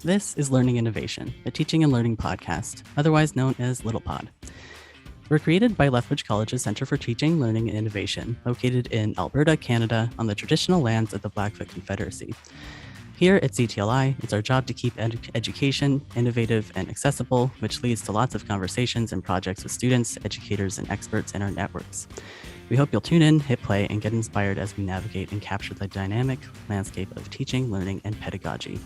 This is Learning Innovation, a teaching and learning podcast, otherwise known as Little Pod. We're created by Lethbridge College's Center for Teaching, Learning, and Innovation, located in Alberta, Canada, on the traditional lands of the Blackfoot Confederacy. Here at CTLI, it's our job to keep education innovative and accessible, which leads to lots of conversations and projects with students, educators, and experts in our networks. We hope you'll tune in, hit play, and get inspired as we navigate and capture the dynamic landscape of teaching, learning, and pedagogy.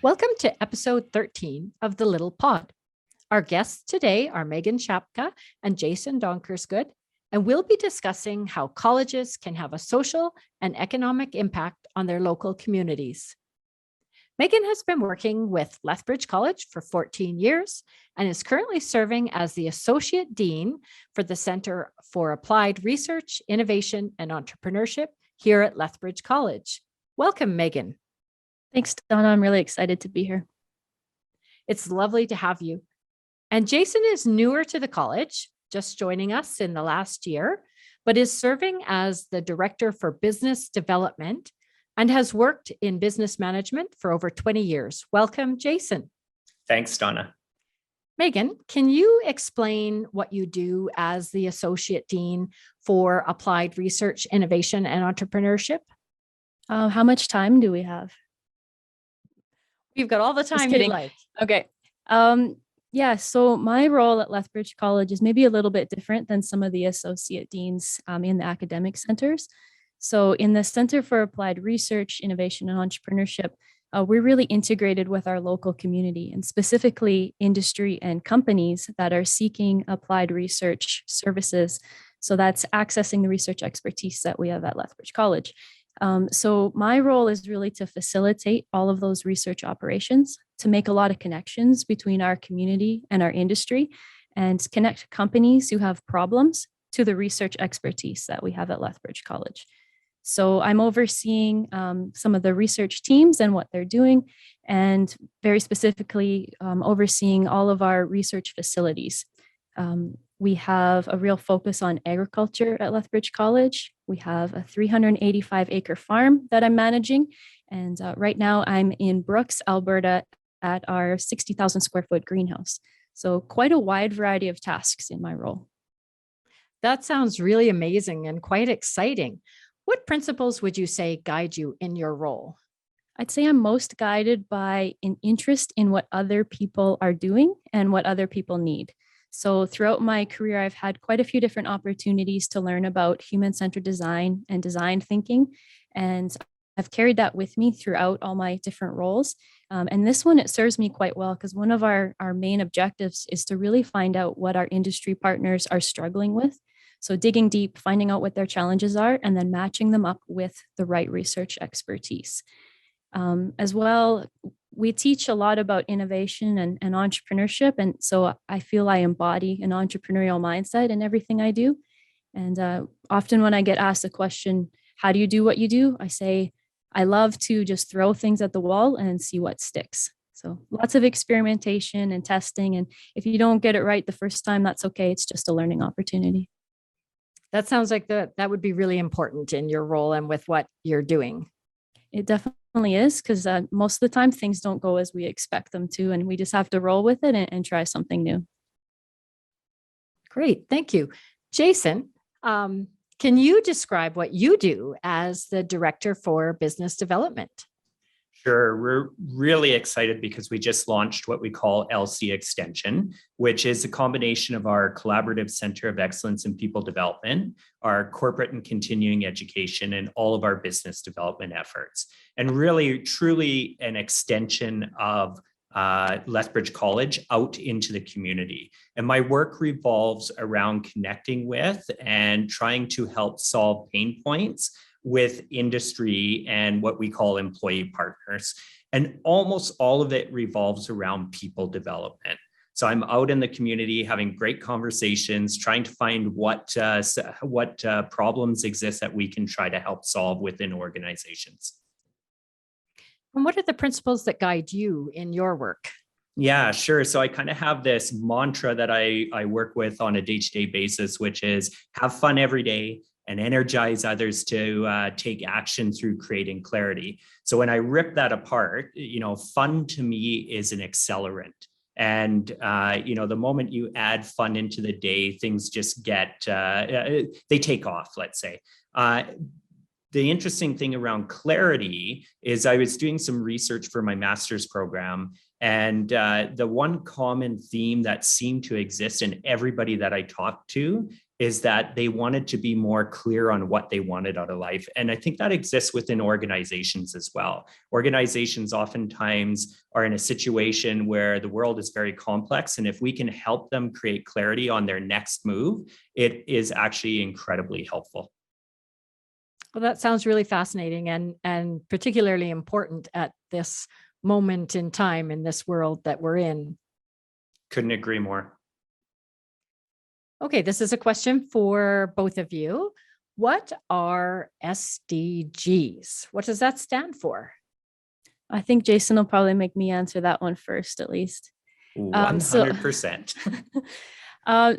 Welcome to episode 13 of The Little Pod. Our guests today are Megan Shapka and Jason Donkersgoed, and we'll be discussing how colleges can have a social and economic impact on their local communities. Megan has been working with Lethbridge College for 14 years and is currently serving as the Associate Dean for the Center for Applied Research, Innovation, and Entrepreneurship here at Lethbridge College. Welcome, Megan. Thanks, Donna. I'm really excited to be here. It's lovely to have you. And Jason is newer to the college, just joining us in the last year, but is serving as the Director for Business Development and has worked in business management for over 20 years. Welcome, Jason. Thanks, Donna. Megan, can you explain what you do as the Associate Dean for Applied Research, Innovation, and Entrepreneurship? How much time do we have? We've got all the time you like. Okay. So my role at Lethbridge College is maybe a little bit different than some of the associate deans in the academic centers. So in the Center for Applied Research, Innovation, and Entrepreneurship, we're really integrated with our local community and specifically industry and companies that are seeking applied research services. So that's accessing the research expertise that we have at Lethbridge College. So my role is really to facilitate all of those research operations, to make a lot of connections between our community and our industry, and connect companies who have problems to the research expertise that we have at Lethbridge College. So I'm overseeing some of the research teams and what they're doing, and very specifically overseeing all of our research facilities. We have a real focus on agriculture at Lethbridge College. We have a 385-acre farm that I'm managing. And right now I'm in Brooks, Alberta at our 60,000 square foot greenhouse. So quite a wide variety of tasks in my role. That sounds really amazing and quite exciting. What principles would you say guide you in your role? I'd say I'm most guided by an interest in what other people are doing and what other people need. So throughout my career, I've had quite a few different opportunities to learn about human-centered design and design thinking. And I've carried that with me throughout all my different roles. And this one, it serves me quite well because one of our main objectives is to really find out what our industry partners are struggling with. So digging deep, finding out what their challenges are, and then matching them up with the right research expertise. As well, we teach a lot about innovation and entrepreneurship. And so I feel I embody an entrepreneurial mindset in everything I do. And often when I get asked the question, how do you do what you do? I say, I love to just throw things at the wall and see what sticks. So lots of experimentation and testing. And if you don't get it right the first time, that's okay. It's just a learning opportunity. That sounds like that would be really important in your role and with what you're doing. It definitely is, because most of the time things don't go as we expect them to, and we just have to roll with it and try something new. Great, thank you. Jason, can you describe what you do as the Director for Business Development? Sure. We're really excited because we just launched what we call LC Extension, which is a combination of our Collaborative Center of Excellence in People Development, our corporate and continuing education, and all of our business development efforts. And really, truly an extension of Lethbridge College out into the community. And my work revolves around connecting with and trying to help solve pain points with industry and what we call employee partners. And almost all of it revolves around people development. So I'm out in the community having great conversations, trying to find what problems exist that we can try to help solve within organizations. And what are the principles that guide you in your work? Yeah, sure. So I kind of have this mantra that I work with on a day-to-day basis, which is have fun every day, and energize others to take action through creating clarity. So when I rip that apart, fun to me is an accelerant. And, the moment you add fun into the day, things just they take off, let's say. The interesting thing around clarity is I was doing some research for my master's program, and the one common theme that seemed to exist in everybody that I talked to is that they wanted to be more clear on what they wanted out of life. And I think that exists within organizations as well. Organizations oftentimes are in a situation where the world is very complex. And if we can help them create clarity on their next move, it is actually incredibly helpful. Well, that sounds really fascinating and particularly important at this moment in time in this world that we're in. Couldn't agree more. Okay, this is a question for both of you. What are SDGs? What does that stand for? I think Jason will probably make me answer that one first, at least. 100%.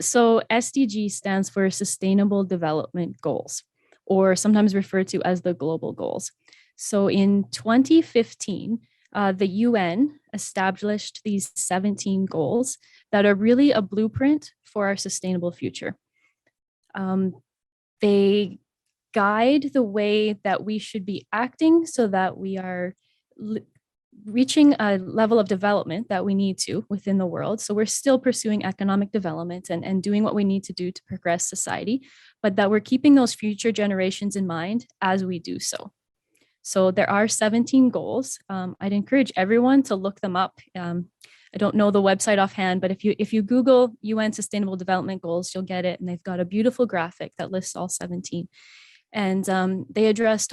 So SDG stands for Sustainable Development Goals, or sometimes referred to as the global goals. So in 2015, the UN established these 17 goals that are really a blueprint for our sustainable future. They guide the way that we should be acting so that we are reaching a level of development that we need to within the world. So we're still pursuing economic development and doing what we need to do to progress society, but that we're keeping those future generations in mind as we do so. So there are 17 goals. I'd encourage everyone to look them up. I don't know the website offhand, but if you Google UN Sustainable Development Goals, you'll get it. And they've got a beautiful graphic that lists all 17. And they address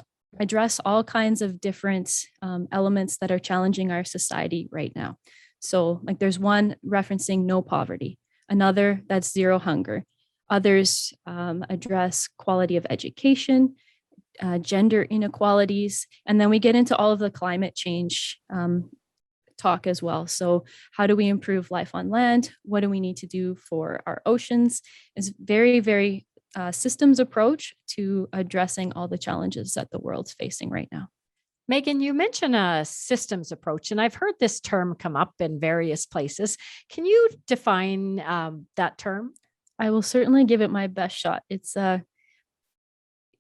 all kinds of different elements that are challenging our society right now. So like there's one referencing no poverty, another that's zero hunger. Others address quality of education, gender inequalities, and then we get into all of the climate change talk as well. So how do we improve life on land? What do we need to do for our oceans? It's very, very systems approach to addressing all the challenges that the world's facing right now. Megan, you mentioned a systems approach, and I've heard this term come up in various places. Can you define that term? I will certainly give it my best shot. It's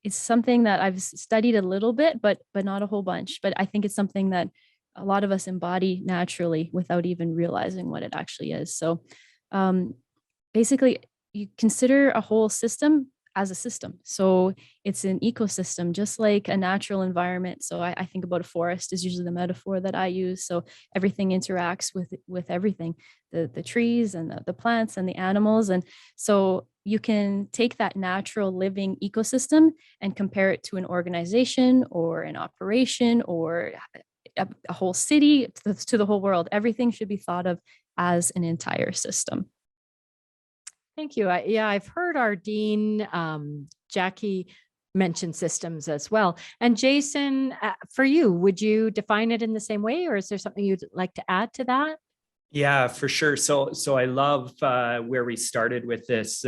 something that I've studied a little bit, but not a whole bunch. But I think it's something that a lot of us embody naturally without even realizing what it actually is. So basically, you consider a whole system as a system. So it's an ecosystem, just like a natural environment. So I think about a forest is usually the metaphor that I use. So everything interacts with everything, the trees and the plants and the animals. And so you can take that natural living ecosystem and compare it to an organization or an operation or a whole city, to the whole world. Everything should be thought of as an entire system. Thank you. I've heard our dean, Jackie, mention systems as well. And Jason, for you, would you define it in the same way, or is there something you'd like to add to that? Yeah, for sure. So I love where we started with this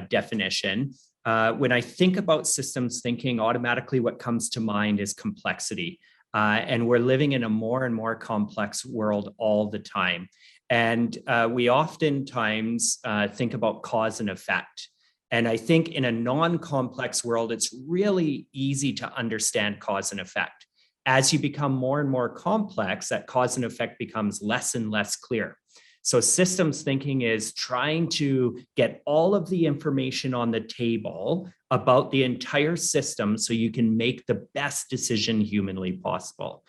definition. When I think about systems thinking, automatically what comes to mind is complexity. And we're living in a more and more complex world all the time. And we oftentimes think about cause and effect. And I think in a non-complex world, it's really easy to understand cause and effect. As you become more and more complex, that cause and effect becomes less and less clear. So systems thinking is trying to get all of the information on the table about the entire system so you can make the best decision humanly possible.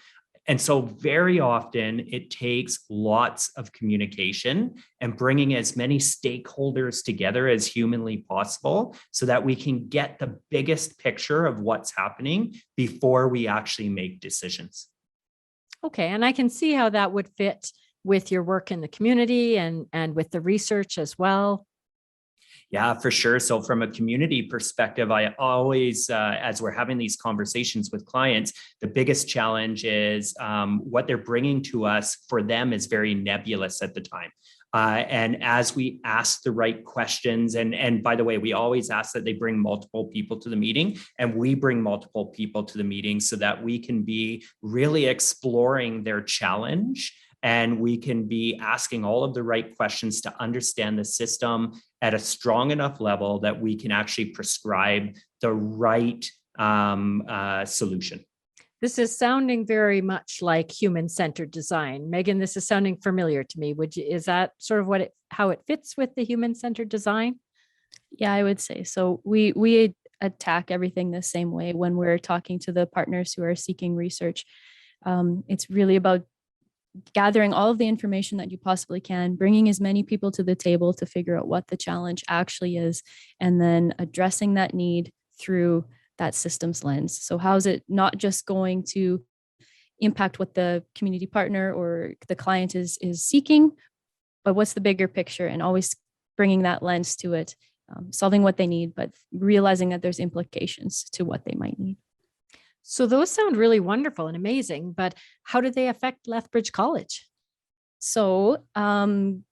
And so very often it takes lots of communication and bringing as many stakeholders together as humanly possible so that we can get the biggest picture of what's happening before we actually make decisions. Okay, and I can see how that would fit with your work in the community and with the research as well. Yeah, for sure. So from a community perspective, I always, as we're having these conversations with clients, the biggest challenge is what they're bringing to us for them is very nebulous at the time. And as we ask the right questions, and by the way, we always ask that they bring multiple people to the meeting, and we bring multiple people to the meeting so that we can be really exploring their challenge, and we can be asking all of the right questions to understand the system at a strong enough level that we can actually prescribe the right solution. This is sounding very much like human-centered design. Megan, this is sounding familiar to me. Is that sort of how it fits with the human-centered design? Yeah, I would say so. We attack everything the same way when we're talking to the partners who are seeking research. It's really about gathering all of the information that you possibly can, bringing as many people to the table to figure out what the challenge actually is, and then addressing that need through that systems lens. So how is it not just going to impact what the community partner or the client is seeking, but what's the bigger picture, and always bringing that lens to it, solving what they need, but realizing that there's implications to what they might need. So those sound really wonderful and amazing, but how do they affect Lethbridge College? So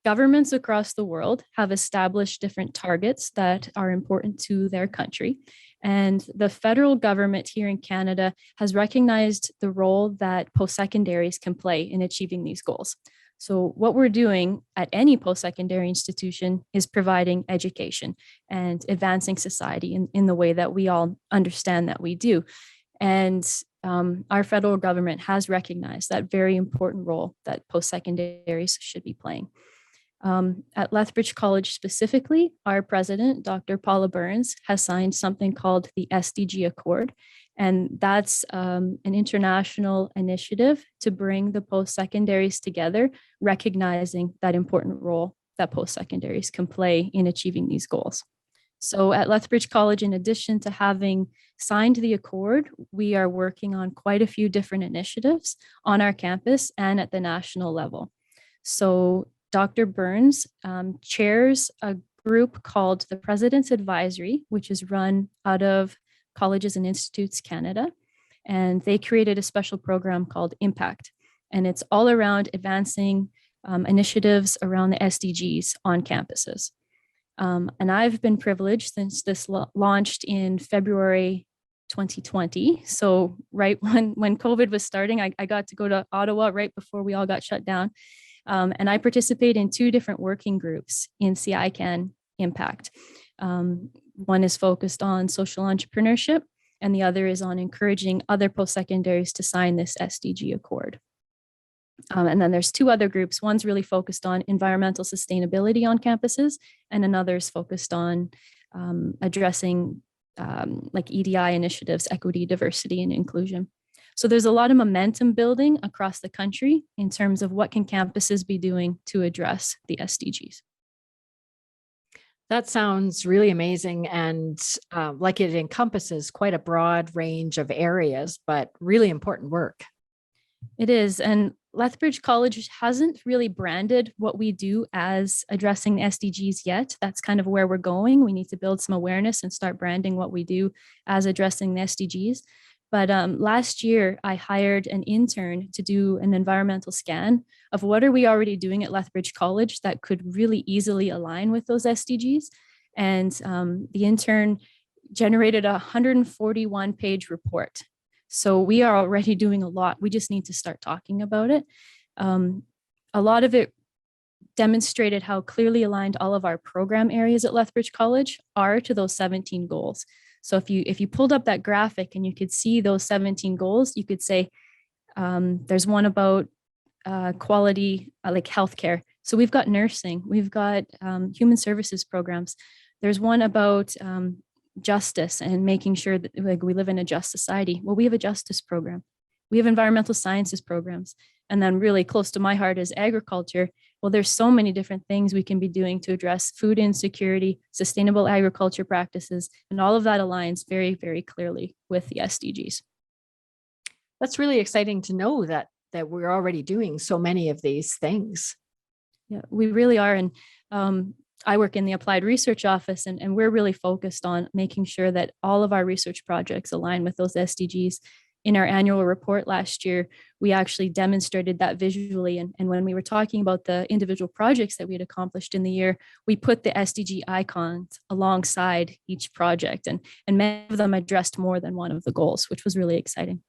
governments across the world have established different targets that are important to their country. And the federal government here in Canada has recognized the role that post-secondaries can play in achieving these goals. So what we're doing at any post-secondary institution is providing education and advancing society in the way that we all understand that we do. And our federal government has recognized that very important role that post-secondaries should be playing. At Lethbridge College specifically, our president, Dr. Paula Burns, has signed something called the SDG Accord. And that's an international initiative to bring the post-secondaries together, recognizing that important role that post-secondaries can play in achieving these goals. So at Lethbridge College, in addition to having signed the accord, we are working on quite a few different initiatives on our campus and at the national level. So Dr. Burns chairs a group called the President's Advisory, which is run out of Colleges and Institutes Canada. And they created a special program called Impact. And it's all around advancing initiatives around the SDGs on campuses. And I've been privileged since this launched in February 2020. So right when COVID was starting, I got to go to Ottawa right before we all got shut down. And I participate in 2 different working groups in CICAN Impact. One is focused on social entrepreneurship, and the other is on encouraging other post-secondaries to sign this SDG Accord. And then there's 2 other groups. One's really focused on environmental sustainability on campuses, and another is focused on addressing like EDI initiatives, equity, diversity, and inclusion. So there's a lot of momentum building across the country in terms of what can campuses be doing to address the SDGs. That sounds really amazing, and like it encompasses quite a broad range of areas, but really important work. It is. And Lethbridge College hasn't really branded what we do as addressing the SDGs yet. That's kind of where we're going. We need to build some awareness and start branding what we do as addressing the SDGs. But last year, I hired an intern to do an environmental scan of what are we already doing at Lethbridge College that could really easily align with those SDGs. And the intern generated a 141-page report. So we are already doing a lot. We just need to start talking about it. A lot of it demonstrated how clearly aligned all of our program areas at Lethbridge College are to those 17 goals. So if you pulled up that graphic and you could see those 17 goals, you could say there's one about quality, like healthcare. So we've got nursing, we've got human services programs. There's one about justice and making sure that like we live in a just society. Well, we have a justice program. We have environmental sciences programs. And then really close to my heart is agriculture. Well, there's so many different things we can be doing to address food insecurity, sustainable agriculture practices, and all of that aligns very, very clearly with the SDGs. That's really exciting to know that we're already doing so many of these things. Yeah, we really are. And I work in the applied research office, and we're really focused on making sure that all of our research projects align with those SDGs in our annual report last year, we actually demonstrated that visually. And when we were talking about the individual projects that we had accomplished in the year, we put the SDG icons alongside each project. And many of them addressed more than one of the goals, which was really exciting.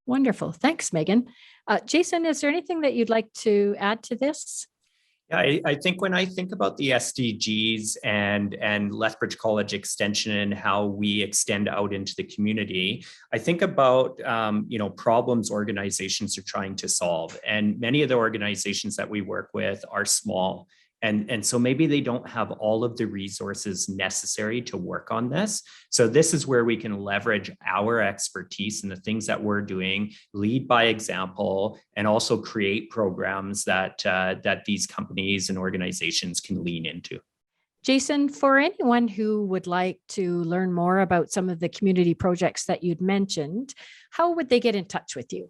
Wonderful. Thanks, Megan. Jason, is there anything that you'd like to add to this? Yeah, I think when I think about the SDGs and Lethbridge College Extension and how we extend out into the community, I think about problems organizations are trying to solve, and many of the organizations that we work with are small. And so maybe they don't have all of the resources necessary to work on this. So this is where we can leverage our expertise and the things that we're doing, lead by example, and also create programs that these companies and organizations can lean into. Jason, for anyone who would like to learn more about some of the community projects that you'd mentioned, how would they get in touch with you?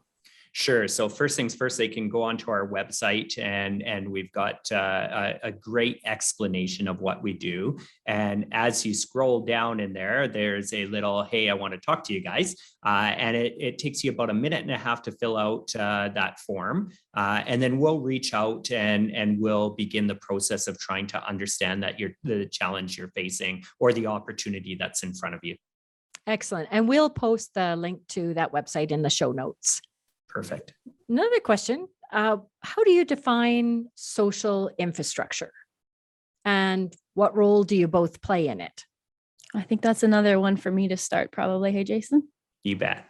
Sure. So first things first, they can go onto our website and we've got a great explanation of what we do. And as you scroll down in there, there's a little, hey, I want to talk to you guys. And it takes you about a minute and a half to fill out that form. And then we'll reach out and we'll begin the process of trying to understand that the challenge you're facing or the opportunity that's in front of you. Excellent. And we'll post the link to that website in the show notes. Perfect. Another question, how do you define social infrastructure? And what role do you both play in it? I think that's another one for me to start probably. Hey, Jason? You bet.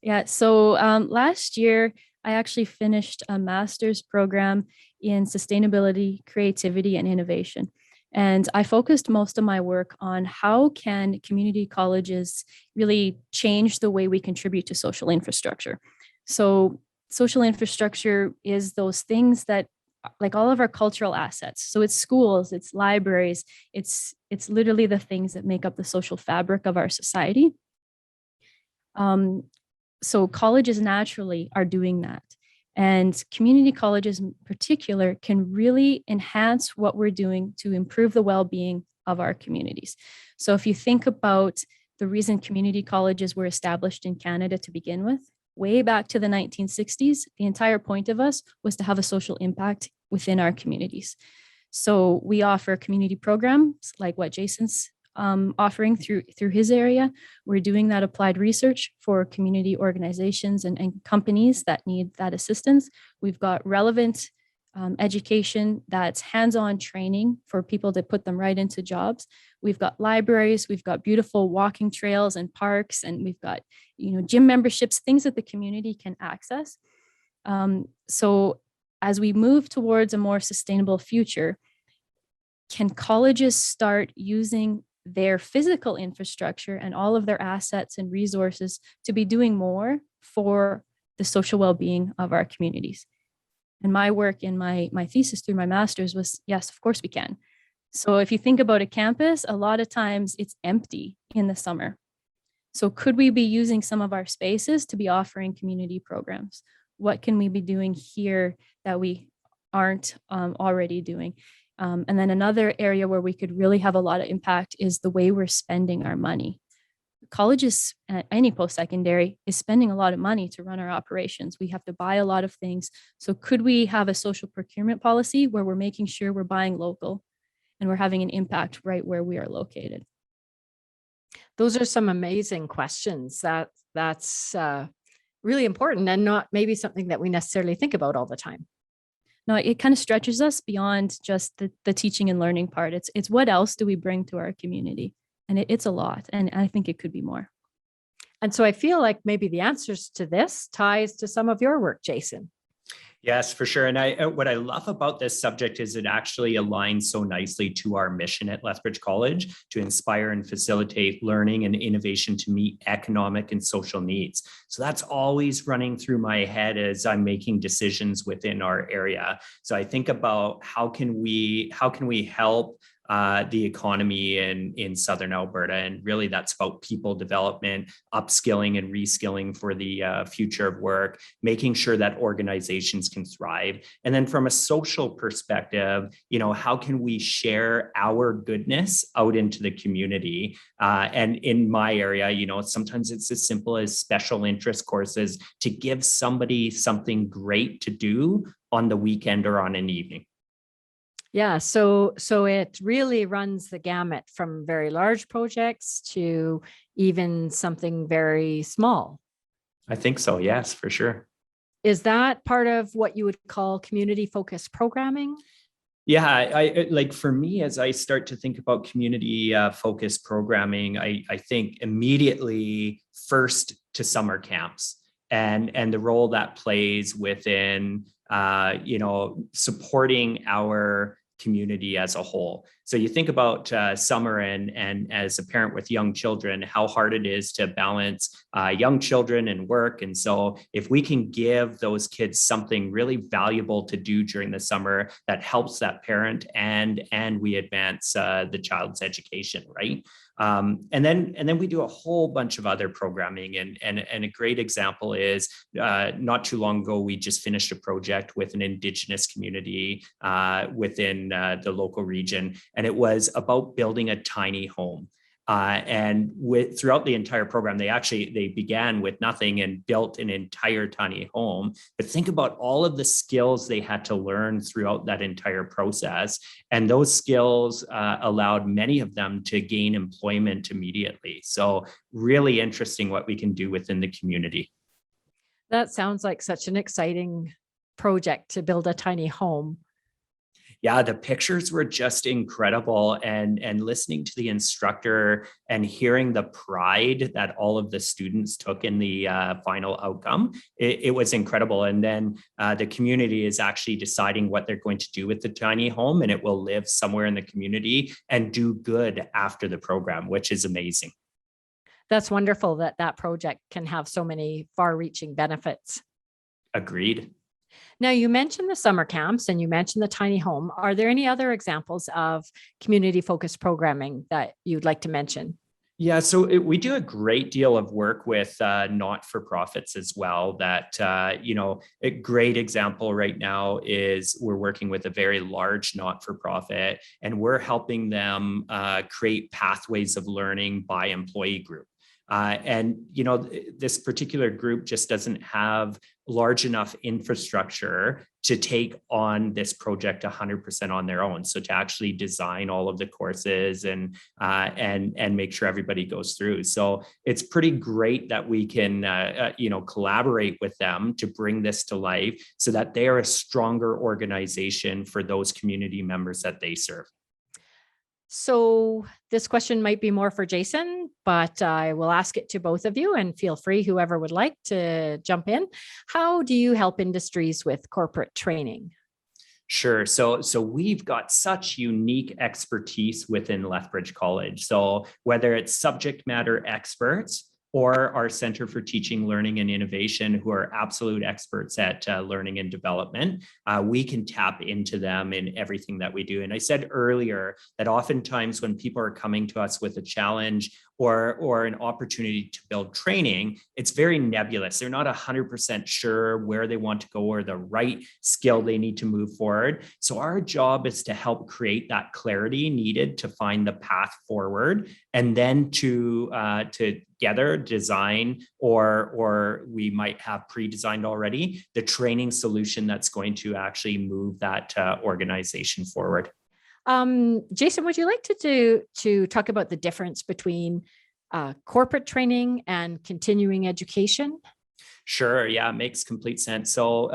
Yeah, so last year, I actually finished a master's program in sustainability, creativity, and innovation. And I focused most of my work on how can community colleges really change the way we contribute to social infrastructure. So social infrastructure is those things that, like all of our cultural assets. So it's schools, it's libraries, it's literally the things that make up the social fabric of our society. So colleges naturally are doing that. And community colleges in particular can really enhance what we're doing to improve the well-being of our communities. So if you think about the reason community colleges were established in Canada to begin with, way back to the 1960s, the entire point of us was to have a social impact within our communities. So we offer community programs like what Jason's offering through his area. We're doing that applied research for community organizations and companies that need that assistance. We've got relevant education that's hands-on training for people to put them right into jobs. We've got libraries, we've got beautiful walking trails and parks, and we've got gym memberships, things that the community can access. So as we move towards a more sustainable future, can colleges start using their physical infrastructure and all of their assets and resources to be doing more for the social well-being of our communities? And my work in my thesis through my master's was, yes, of course we can. So if you think about a campus, a lot of times it's empty in the summer. So could we be using some of our spaces to be offering community programs? What can we be doing here that we aren't already doing? And then another area where we could really have a lot of impact is the way we're spending our money. Colleges, any post-secondary, is spending a lot of money to run our operations. We have to buy a lot of things. So could we have a social procurement policy where we're making sure we're buying local and we're having an impact right where we are located? Those are some amazing questions. That's really important and not maybe something that we necessarily think about all the time. No, it kind of stretches us beyond just the teaching and learning part. It's what else do we bring to our community? And it's a lot. And I think it could be more. And so I feel like maybe the answers to this ties to some of your work, Jason. Yes, for sure. And what I love about this subject is it actually aligns so nicely to our mission at Lethbridge College to inspire and facilitate learning and innovation to meet economic and social needs. So that's always running through my head as I'm making decisions within our area. So I think about how can we help the economy in Southern Alberta. And really that's about people development, upskilling and reskilling for the future of work, making sure that organizations can thrive. And then from a social perspective, how can we share our goodness out into the community? And in my area, sometimes it's as simple as special interest courses to give somebody something great to do on the weekend or on an evening. Yeah, so it really runs the gamut from very large projects to even something very small. I think so. Yes, for sure. Is that part of what you would call community-focused programming? Yeah, I like for me, as I start to think about community focused programming, I think immediately first to summer camps and the role that plays within supporting our community as a whole. So you think about summer and as a parent with young children, how hard it is to balance young children and work. And so if we can give those kids something really valuable to do during the summer that helps that parent and we advance the child's education, right? And then we do a whole bunch of other programming. And a great example is not too long ago, we just finished a project with an Indigenous community within the local region. And it was about building a tiny home. And throughout the entire program, they began with nothing and built an entire tiny home. But think about all of the skills they had to learn throughout that entire process. And those skills allowed many of them to gain employment immediately. So really interesting what we can do within the community. That sounds like such an exciting project to build a tiny home. Yeah, the pictures were just incredible, and listening to the instructor and hearing the pride that all of the students took in the final outcome, it was incredible. And then the community is actually deciding what they're going to do with the tiny home, and it will live somewhere in the community and do good after the program, which is amazing. That's wonderful that project can have so many far-reaching benefits. Agreed. Now, you mentioned the summer camps and you mentioned the tiny home. Are there any other examples of community-focused programming that you'd like to mention? Yeah, so we do a great deal of work with not-for-profits as well. That, a great example right now is we're working with a very large not-for-profit, and we're helping them create pathways of learning by employee group. This particular group just doesn't have large enough infrastructure to take on this project 100% on their own. So to actually design all of the courses and make sure everybody goes through. So it's pretty great that we can, collaborate with them to bring this to life so that they are a stronger organization for those community members that they serve. So this question might be more for Jason, but I will ask it to both of you, and feel free, whoever would like to jump in. How do you help industries with corporate training? Sure. So we've got such unique expertise within Lethbridge College. So whether it's subject matter experts or our Center for Teaching, Learning, and Innovation, who are absolute experts at learning and development, we can tap into them in everything that we do. And I said earlier that oftentimes when people are coming to us with a challenge or an opportunity to build training, it's very nebulous. They're not 100% sure where they want to go or the right skill they need to move forward. So our job is to help create that clarity needed to find the path forward, and then to together design, or we might have pre-designed already, the training solution that's going to actually move that organization forward. Jason, would you like to talk about the difference between corporate training and continuing education? Sure. Yeah, it makes complete sense. So,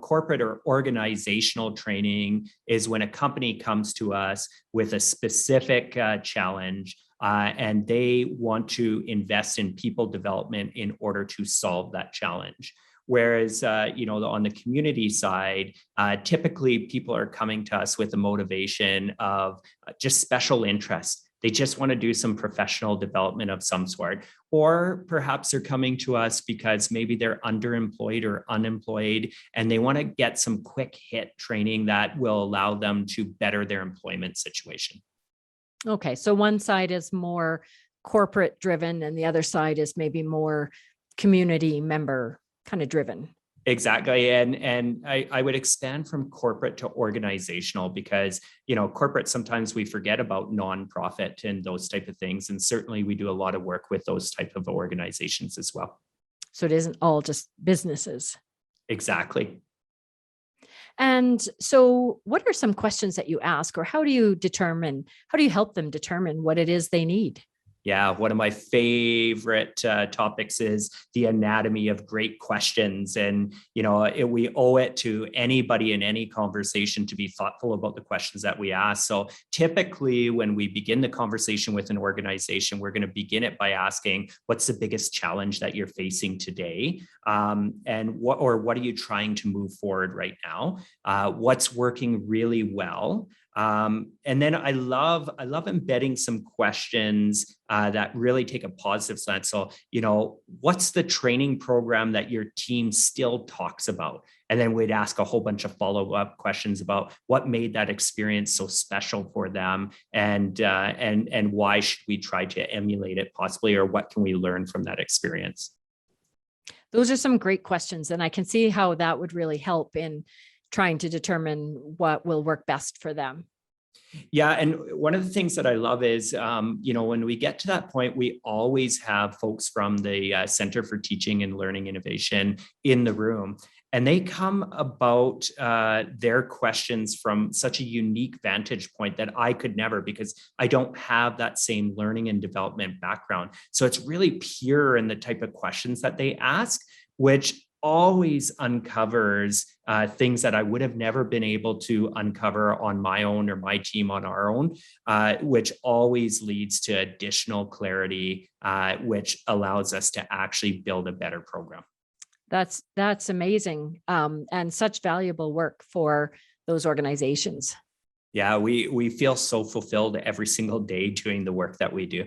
corporate or organizational training is when a company comes to us with a specific challenge and they want to invest in people development in order to solve that challenge. Whereas, on the community side, typically people are coming to us with a motivation of just special interest. They just want to do some professional development of some sort. Or perhaps they're coming to us because maybe they're underemployed or unemployed, and they want to get some quick hit training that will allow them to better their employment situation. Okay, so one side is more corporate driven and the other side is maybe more community member kind of driven. Exactly. And I would expand from corporate to organizational because, corporate, sometimes we forget about nonprofit and those type of things. And certainly we do a lot of work with those type of organizations as well. So it isn't all just businesses. Exactly. And so what are some questions that you ask, or how do you help them determine what it is they need? Yeah, one of my favorite topics is the anatomy of great questions. And, we owe it to anybody in any conversation to be thoughtful about the questions that we ask. So typically when we begin the conversation with an organization, we're going to begin it by asking, what's the biggest challenge that you're facing today? And what are you trying to move forward right now? What's working really well? And then I love embedding some questions that really take a positive slant. So, what's the training program that your team still talks about? And then we'd ask a whole bunch of follow-up questions about what made that experience so special for them, and why should we try to emulate it possibly, or what can we learn from that experience? Those are some great questions, and I can see how that would really help in trying to determine what will work best for them. Yeah. And one of the things that I love is, when we get to that point, we always have folks from the Center for Teaching and Learning Innovation in the room. And they come about their questions from such a unique vantage point that I could never, because I don't have that same learning and development background. So it's really pure in the type of questions that they ask, which always uncovers things that I would have never been able to uncover on my own or my team on our own, which always leads to additional clarity, which allows us to actually build a better program. That's amazing, and such valuable work for those organizations. Yeah, we feel so fulfilled every single day doing the work that we do.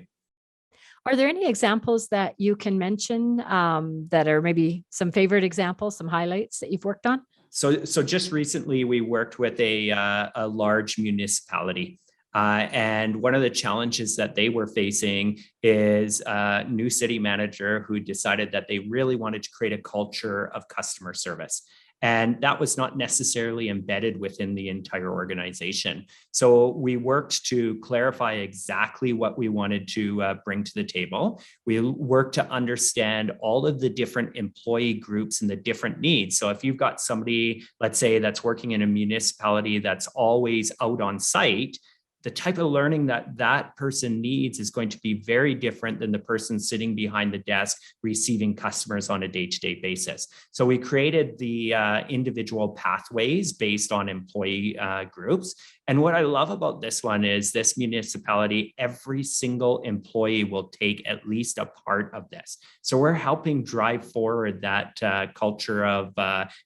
Are there any examples that you can mention that are maybe some favorite examples, some highlights that you've worked on? So just recently, we worked with a large municipality. And one of the challenges that they were facing is a new city manager who decided that they really wanted to create a culture of customer service. And that was not necessarily embedded within the entire organization. So we worked to clarify exactly what we wanted to bring to the table. We worked to understand all of the different employee groups and the different needs. So if you've got somebody, let's say, that's working in a municipality that's always out on site, the type of learning that that person needs is going to be very different than the person sitting behind the desk receiving customers on a day-to-day basis. So we created the individual pathways based on employee groups. And what I love about this one is this municipality, every single employee will take at least a part of this. So we're helping drive forward that culture of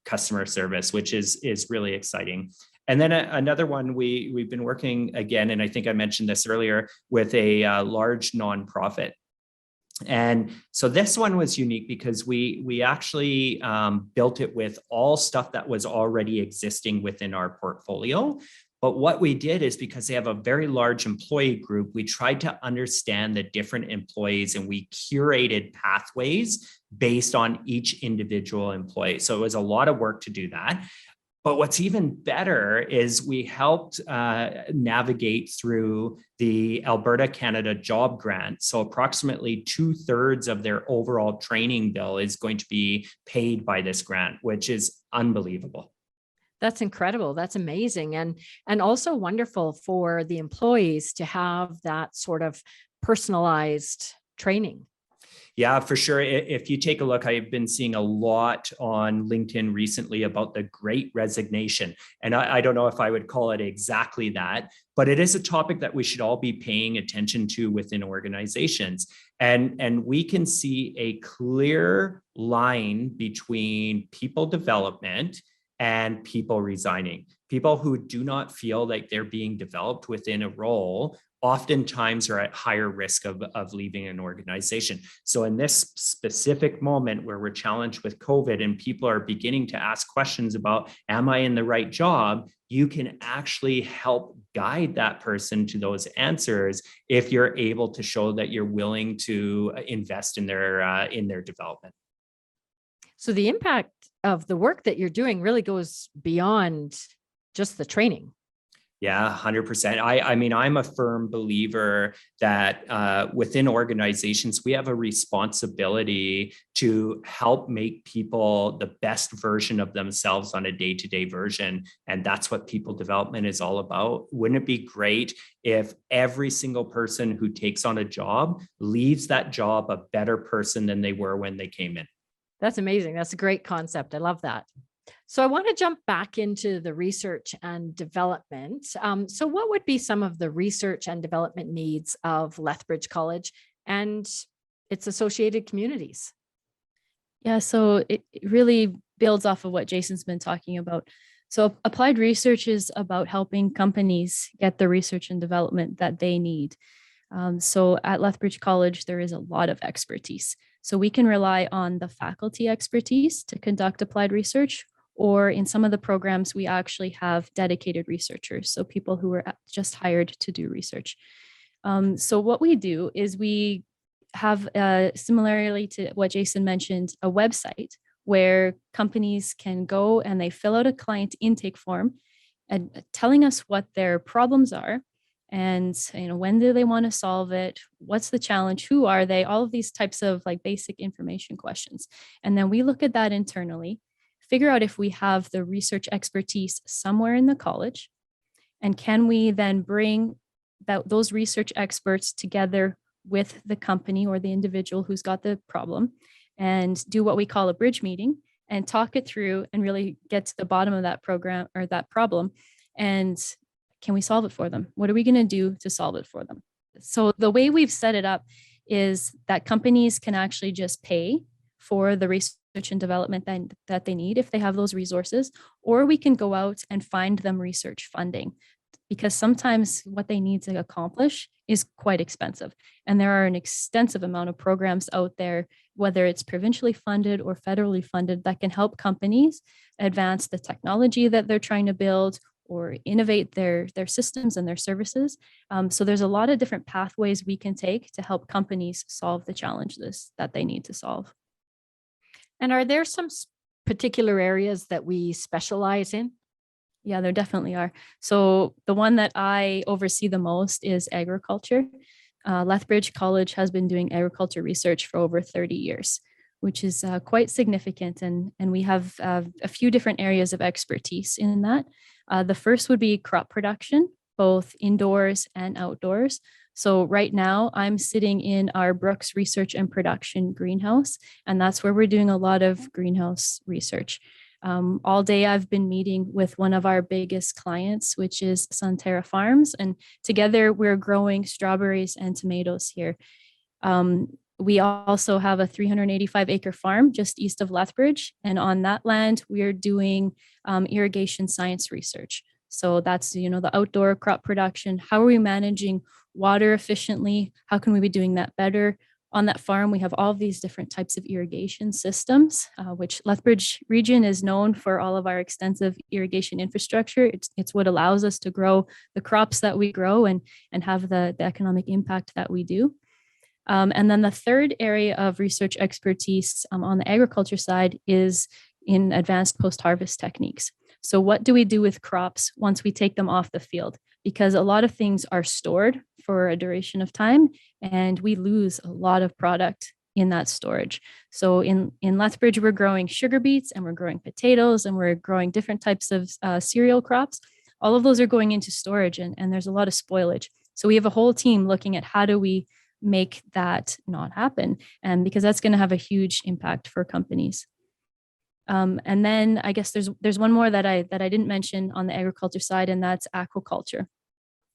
customer service, which is really exciting. And then another one, we've been working again, and I think I mentioned this earlier, with a large nonprofit. And so this one was unique because we actually built it with all stuff that was already existing within our portfolio. But what we did is, because they have a very large employee group, we tried to understand the different employees, and we curated pathways based on each individual employee. So it was a lot of work to do that. But what's even better is we helped navigate through the Alberta Canada Job Grant. So approximately 2/3 of their overall training bill is going to be paid by this grant, which is unbelievable. That's incredible. That's amazing. And also wonderful for the employees to have that sort of personalized training. Yeah, for sure. If you take a look, I've been seeing a lot on LinkedIn recently about the Great Resignation. And I don't know if I would call it exactly that, but it is a topic that we should all be paying attention to within organizations. And we can see a clear line between people development and people resigning. People who do not feel like they're being developed within a role oftentimes are at higher risk of leaving an organization. So in this specific moment where we're challenged with COVID and people are beginning to ask questions about, am I in the right job? You can actually help guide that person to those answers if you're able to show that you're willing to invest in their development. So the impact of the work that you're doing really goes beyond just the training. Yeah, 100%. I mean, I'm a firm believer that within organizations, we have a responsibility to help make people the best version of themselves on a day-to-day version. And that's what people development is all about. Wouldn't it be great if every single person who takes on a job leaves that job a better person than they were when they came in? That's amazing. That's a great concept. I love that. So I want to jump back into the research and development. So what would be some of the research and development needs of Lethbridge College and its associated communities? Yeah, so it really builds off of what Jason's been talking about. So applied research is about helping companies get the research and development that they need. So at Lethbridge College, there is a lot of expertise. So we can rely on the faculty expertise to conduct applied research, or in some of the programs, we actually have dedicated researchers, so people who are just hired to do research. So what we do is we have, similarly to what Jason mentioned, a website where companies can go and they fill out a client intake form and telling us what their problems are, and when do they want to solve it, what's the challenge, who are they, all of these types of like basic information questions. And then we look at that internally, figure out if we have the research expertise somewhere in the college, and can we then bring those research experts together with the company or the individual who's got the problem and do what we call a bridge meeting and talk it through and really get to the bottom of that program or that problem, and can we solve it for them? What are we going to do to solve it for them? So the way we've set it up is that companies can actually just pay for the research and development that they need if they have those resources, or we can go out and find them research funding, because sometimes what they need to accomplish is quite expensive. And there are an extensive amount of programs out there, whether it's provincially funded or federally funded, that can help companies advance the technology that they're trying to build or innovate their systems and their services. So there's a lot of different pathways we can take to help companies solve the challenges that they need to solve. And are there some particular areas that we specialize in? Yeah, there definitely are. So the one that I oversee the most is agriculture. Lethbridge College has been doing agriculture research for over 30 years, which is quite significant. And we have a few different areas of expertise in that. The first would be crop production, both indoors and outdoors. So right now I'm sitting in our Brooks Research and Production greenhouse, and that's where we're doing a lot of greenhouse research. All day I've been meeting with one of our biggest clients, which is Sunterra Farms, and together we're growing strawberries and tomatoes here. We also have a 385-acre farm just east of Lethbridge, and on that land we're doing irrigation science research. So that's, the outdoor crop production. How are we managing water efficiently? How can we be doing that better? On that farm, we have all of these different types of irrigation systems, which Lethbridge region is known for all of our extensive irrigation infrastructure. It's what allows us to grow the crops that we grow and have the economic impact that we do. And then the third area of research expertise on the agriculture side is in advanced post-harvest techniques. So what do we do with crops once we take them off the field? Because a lot of things are stored for a duration of time, and we lose a lot of product in that storage. So in Lethbridge, we're growing sugar beets and we're growing potatoes and we're growing different types of cereal crops. All of those are going into storage, and there's a lot of spoilage. So we have a whole team looking at how do we make that not happen, and because that's going to have a huge impact for companies. And then I guess there's one more that I didn't mention on the agriculture side, and that's aquaculture.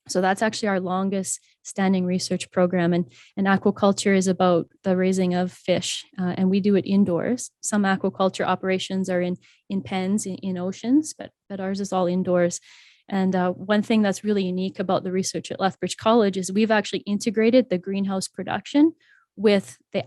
So that's actually our longest standing research program. And aquaculture is about the raising of fish, and we do it indoors. Some aquaculture operations are in pens in oceans, but ours is all indoors. And one thing that's really unique about the research at Lethbridge College is we've actually integrated the greenhouse production with the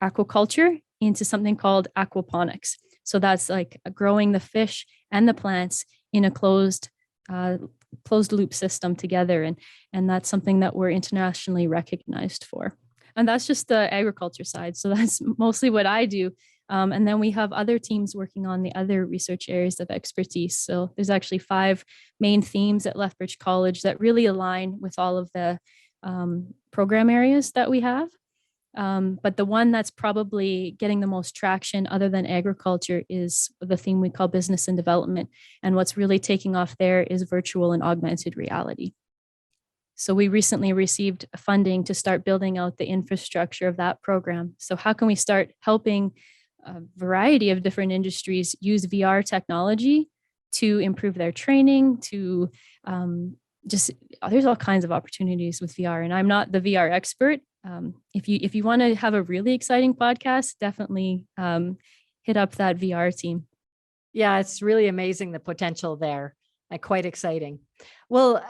aquaculture into something called aquaponics. So that's like growing the fish and the plants in a closed loop system together. And that's something that we're internationally recognized for. And that's just the agriculture side. So that's mostly what I do. And then we have other teams working on the other research areas of expertise. So there's actually 5 main themes at Lethbridge College that really align with all of the program areas that we have. But the one that's probably getting the most traction other than agriculture is the theme we call business and development. And what's really taking off there is virtual and augmented reality. So we recently received funding to start building out the infrastructure of that program. So how can we start helping a variety of different industries use VR technology to improve their training, to there's all kinds of opportunities with VR. And I'm not the VR expert. If you want to have a really exciting podcast, definitely hit up that VR team. Yeah, it's really amazing, the potential there, and quite exciting. Well,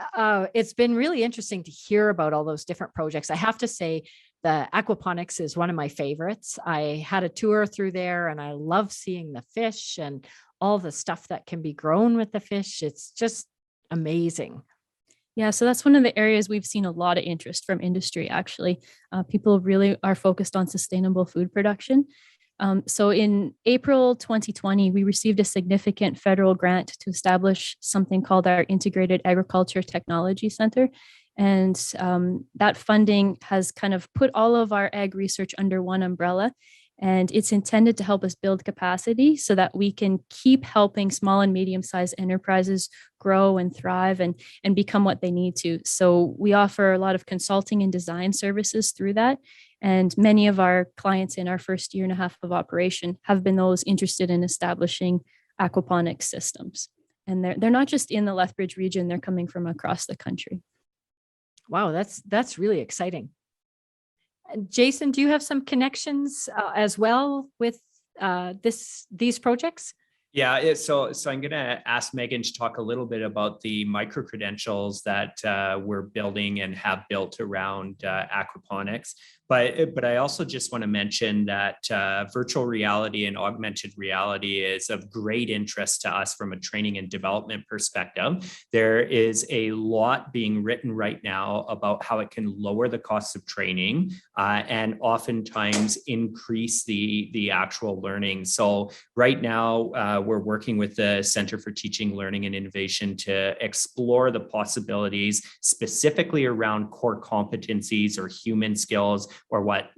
it's been really interesting to hear about all those different projects. I have to say, the aquaponics is one of my favorites. I had a tour through there and I love seeing the fish and all the stuff that can be grown with the fish. It's just amazing. Yeah, so that's one of the areas we've seen a lot of interest from industry, actually. People really are focused on sustainable food production. So in April 2020, we received a significant federal grant to establish something called our Integrated Agriculture Technology Center. And that funding has kind of put all of our ag research under one umbrella. And it's intended to help us build capacity so that we can keep helping small and medium-sized enterprises grow and thrive and become what they need to. So we offer a lot of consulting and design services through that. And many of our clients in our first year and a half of operation have been those interested in establishing aquaponics systems. And they're not just in the Lethbridge region, they're coming from across the country. Wow, that's really exciting. Jason, do you have some connections as well with these projects? Yeah, so I'm going to ask Megan to talk a little bit about the microcredentials that we're building and have built around aquaponics. But I also just want to mention that virtual reality and augmented reality is of great interest to us from a training and development perspective. There is a lot being written right now about how it can lower the cost of training and oftentimes increase the actual learning. So right now, we're working with the Center for Teaching, Learning, and Innovation to explore the possibilities specifically around core competencies or human skills, or what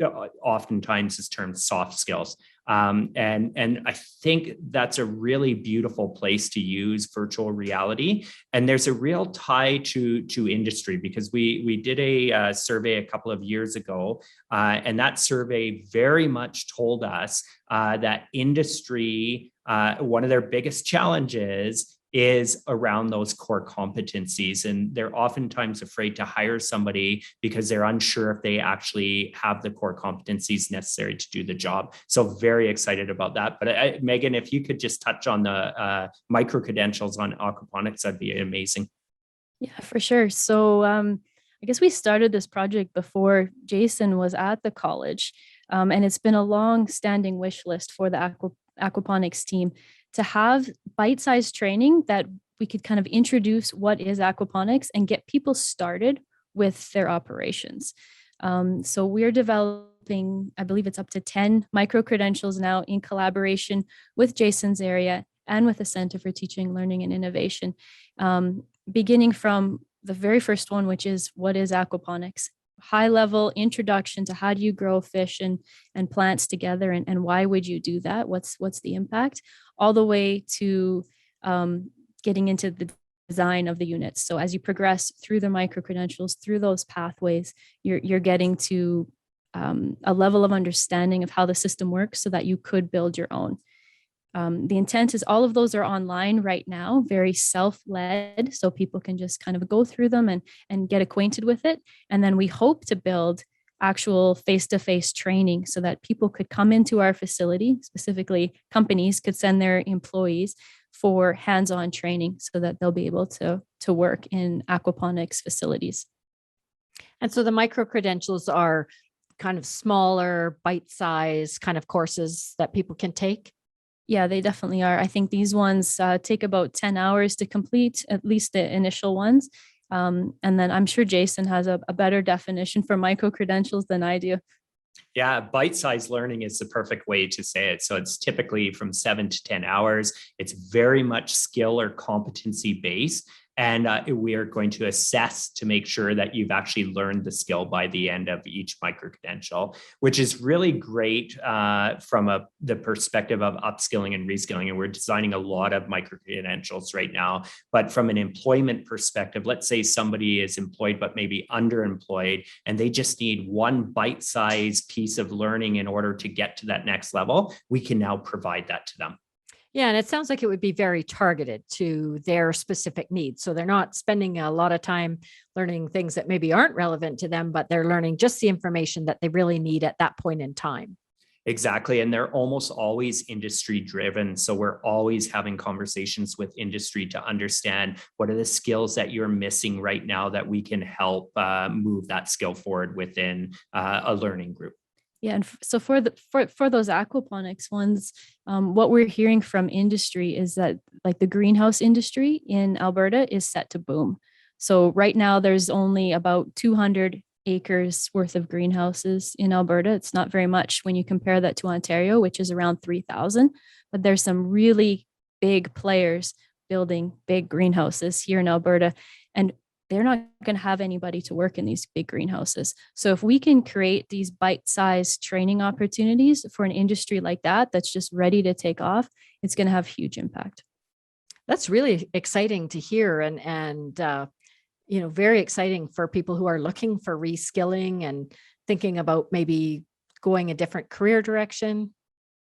oftentimes is termed soft skills. And I think that's a really beautiful place to use virtual reality. And there's a real tie to industry, because we did a survey a couple of years ago, and that survey very much told us that industry, one of their biggest challenges is around those core competencies. And they're oftentimes afraid to hire somebody because they're unsure if they actually have the core competencies necessary to do the job. So very excited about that. But Megan, if you could just touch on the micro-credentials on aquaponics, that'd be amazing. Yeah, for sure. So I guess we started this project before Jason was at the college. And it's been a long-standing wish list for the aquaponics team to have bite-sized training that we could kind of introduce what is aquaponics and get people started with their operations. So we're developing, I believe it's up to 10 micro-credentials now in collaboration with Jason's area and with the Center for Teaching, Learning, and Innovation, beginning from the very first one, which is what is aquaponics? High-level introduction to how do you grow fish and plants together, and why would you do that? What's the impact? All the way to getting into the design of the units. So as you progress through the micro-credentials, through those pathways, you're getting to a level of understanding of how the system works so that you could build your own. The intent is all of those are online right now, very self-led, so people can just kind of go through them and get acquainted with it. And then we hope to build actual face-to-face training so that people could come into our facility, specifically companies could send their employees for hands-on training so that they'll be able to work in aquaponics facilities. And so the micro-credentials are kind of smaller, bite-sized kind of courses that people can take? Yeah, they definitely are. I think these ones take about 10 hours to complete, at least the initial ones. And then I'm sure Jason has a better definition for micro-credentials than I do. Yeah, bite-sized learning is the perfect way to say it. So it's typically from 7 to 10 hours. It's very much skill or competency based. And we are going to assess to make sure that you've actually learned the skill by the end of each micro-credential, which is really great from the perspective of upskilling and reskilling. And we're designing a lot of micro-credentials right now. But from an employment perspective, let's say somebody is employed but maybe underemployed, and they just need one bite-sized piece of learning in order to get to that next level, we can now provide that to them. Yeah, and it sounds like it would be very targeted to their specific needs. So they're not spending a lot of time learning things that maybe aren't relevant to them, but they're learning just the information that they really need at that point in time. Exactly. And they're almost always industry driven. So we're always having conversations with industry to understand what are the skills that you're missing right now that we can help move that skill forward within a learning group. Yeah, and so for those aquaponics ones, what we're hearing from industry is that like the greenhouse industry in Alberta is set to boom. So right now there's only about 200 acres worth of greenhouses in Alberta. It's not very much when you compare that to Ontario, which is around 3,000. But there's some really big players building big greenhouses here in Alberta, and they're not going to have anybody to work in these big greenhouses. So if we can create these bite-sized training opportunities for an industry like that, that's just ready to take off, it's going to have huge impact. That's really exciting to hear, and very exciting for people who are looking for reskilling and thinking about maybe going a different career direction.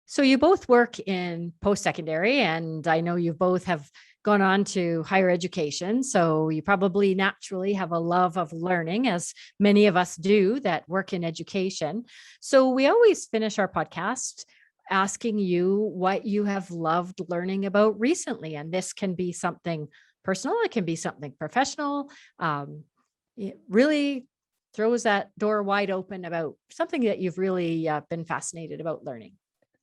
So you both work in post-secondary, and I know you both have gone on to higher education. So you probably naturally have a love of learning, as many of us do that work in education. So we always finish our podcast asking you what you have loved learning about recently. And this can be something personal, it can be something professional. It really throws that door wide open about something that you've really been fascinated about learning.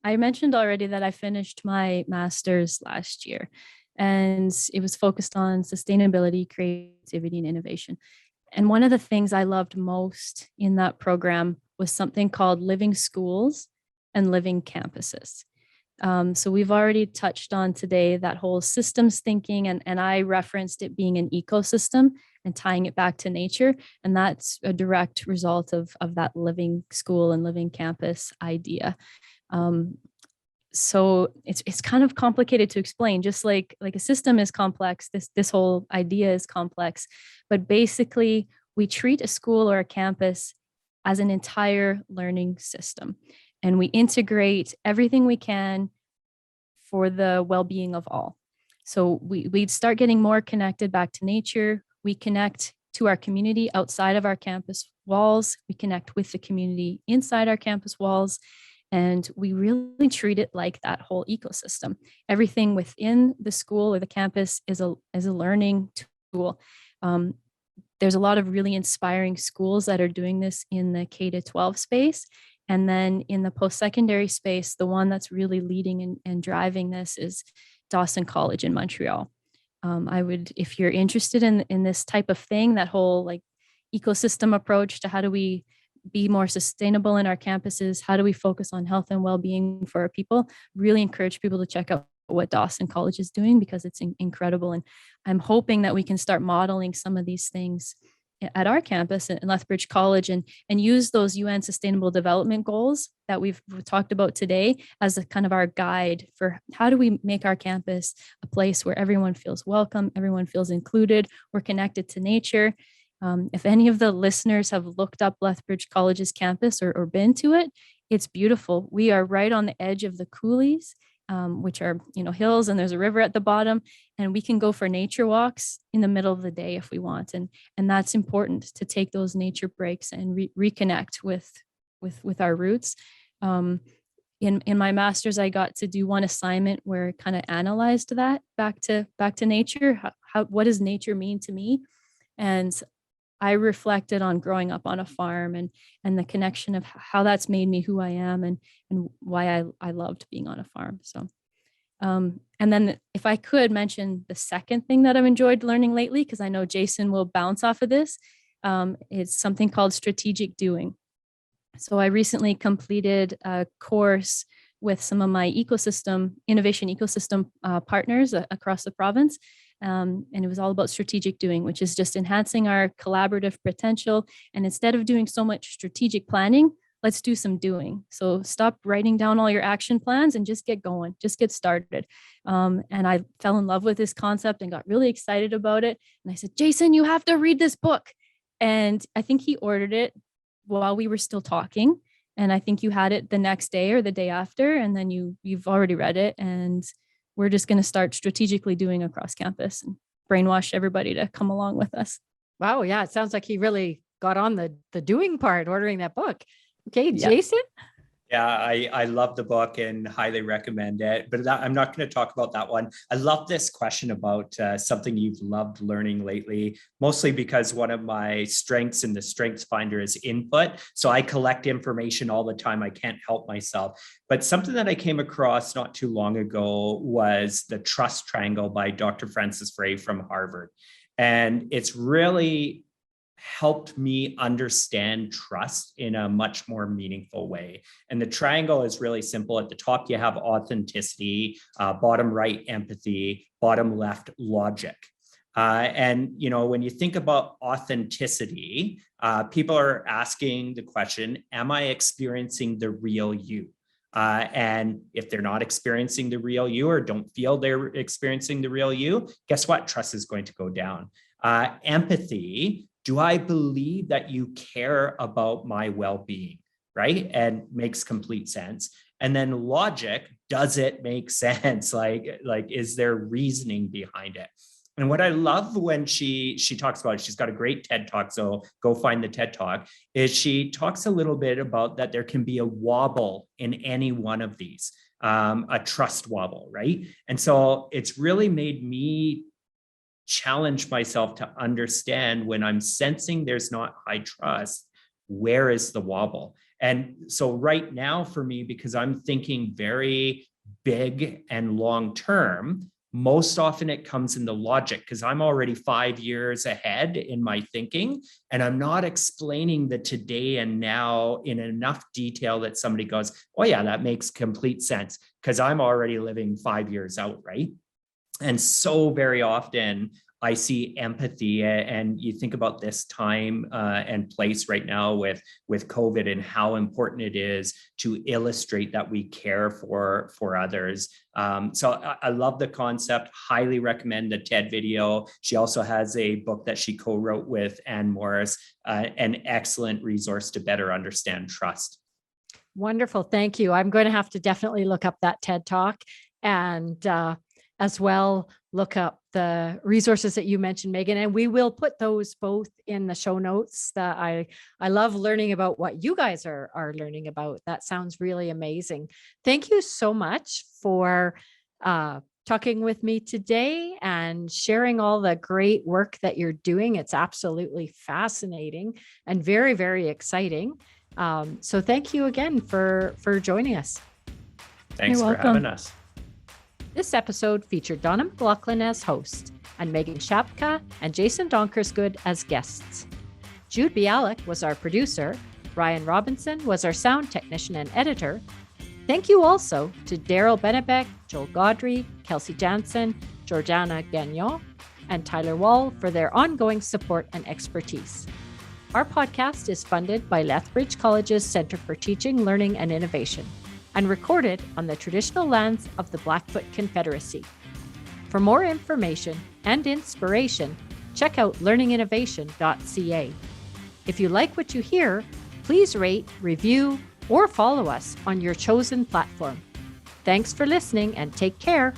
I mentioned already that I finished my master's last year, and it was focused on sustainability, creativity, and innovation. And one of the things I loved most in that program was something called living schools and living campuses. So we've already touched on today that whole systems thinking, and I referenced it being an ecosystem and tying it back to nature. And that's a direct result of that living school and living campus idea. So it's kind of complicated to explain, just like a system is complex, this whole idea is complex, but basically we treat a school or a campus as an entire learning system, and we integrate everything we can for the well-being of all. So we start getting more connected back to nature. We connect to our community outside of our campus walls. We connect with the community inside our campus walls. And we really treat it like that whole ecosystem. Everything within the school or the campus is a learning tool. There's a lot of really inspiring schools that are doing this in the K-12 space. And then in the post-secondary space, the one that's really leading and driving this is Dawson College in Montreal. If you're interested in this type of thing, that whole like ecosystem approach to how do we be more sustainable in our campuses, how do we focus on health and well-being for our people, really encourage people to check out what Dawson College is doing, because it's incredible. And I'm hoping that we can start modeling some of these things at our campus in Lethbridge College and use those UN Sustainable Development Goals that we've talked about today as a kind of our guide for how do we make our campus a place where everyone feels welcome, everyone feels included, we're connected to nature. If any of the listeners have looked up Lethbridge College's campus or been to it, it's beautiful. We are right on the edge of the coulees. which are, hills, and there's a river at the bottom, and we can go for nature walks in the middle of the day if we want. And that's important, to take those nature breaks and reconnect with our roots. In my master's, I got to do one assignment where it kind of analyzed that back to nature. What does nature mean to me? And I reflected on growing up on a farm and the connection of how that's made me who I am, and why I loved being on a farm. So, and then if I could mention the second thing that I've enjoyed learning lately, because I know Jason will bounce off of this, it's something called strategic doing. So I recently completed a course with some of my innovation ecosystem partners across the province. And it was all about strategic doing, which is just enhancing our collaborative potential. And instead of doing so much strategic planning, let's do some doing. So stop writing down all your action plans and just get going, just get started. And I fell in love with this concept and got really excited about it. And I said, Jason, you have to read this book. And I think he ordered it while we were still talking. And I think you had it the next day or the day after, and then you've already read it. And we're just going to start strategically doing across campus and brainwash everybody to come along with us. Wow. Yeah. It sounds like he really got on the doing part, ordering that book. Okay. Jason? Yeah, I love the book and highly recommend it, but I'm not going to talk about that one. I love this question about something you've loved learning lately, mostly because one of my strengths in the Strengths Finder is input. So I collect information all the time. I can't help myself. But something that I came across not too long ago was the trust triangle by Dr. Francis Frey from Harvard. And it's really helped me understand trust in a much more meaningful way. And the triangle is really simple. At the top, you have authenticity, bottom right, empathy, bottom left, logic. And when you think about authenticity, people are asking the question, am I experiencing the real you? And if they're not experiencing the real you, or don't feel they're experiencing the real you, guess what? Trust is going to go down. Empathy, do I believe that you care about my well-being, right? And makes complete sense. And then logic, does it make sense? Like is there reasoning behind it? And what I love when she talks about it, she's got a great TED Talk, so go find the TED Talk, is she talks a little bit about that there can be a wobble in any one of these, a trust wobble, right? And so it's really made me challenge myself to understand, when I'm sensing there's not high trust, where is the wobble? And so right now for me, because I'm thinking very big and long term, most often it comes in the logic, because I'm already 5 years ahead in my thinking, and I'm not explaining the today and now in enough detail that somebody goes, oh yeah, that makes complete sense, because I'm already living 5 years out, right? And so very often I see empathy, and you think about this time and place right now with COVID, and how important it is to illustrate that we care for others. So I love the concept, highly recommend the TED video. She also has a book that she co-wrote with Ann Morris, an excellent resource to better understand trust. Wonderful. Thank you. I'm going to have to definitely look up that TED Talk, and as well look up the resources that you mentioned, Megan, and we will put those both in the show notes. That I love learning about what you guys are learning about. That sounds really amazing. Thank you so much for talking with me today and sharing all the great work that you're doing. It's absolutely fascinating and very, very exciting. So thank you again for joining us. Thanks for having us. This episode featured Donna McLaughlin as host and Megan Shapka and Jason Donkersgoed as guests. Jude Bialik was our producer. Ryan Robinson was our sound technician and editor. Thank you also to Daryl Benebeck, Joel Gaudry, Kelsey Jansen, Georgiana Gagnon, and Tyler Wall for their ongoing support and expertise. Our podcast is funded by Lethbridge College's Centre for Teaching, Learning and Innovation, and recorded on the traditional lands of the Blackfoot Confederacy. For more information and inspiration, check out learninginnovation.ca. If you like what you hear, please rate, review, or follow us on your chosen platform. Thanks for listening and take care.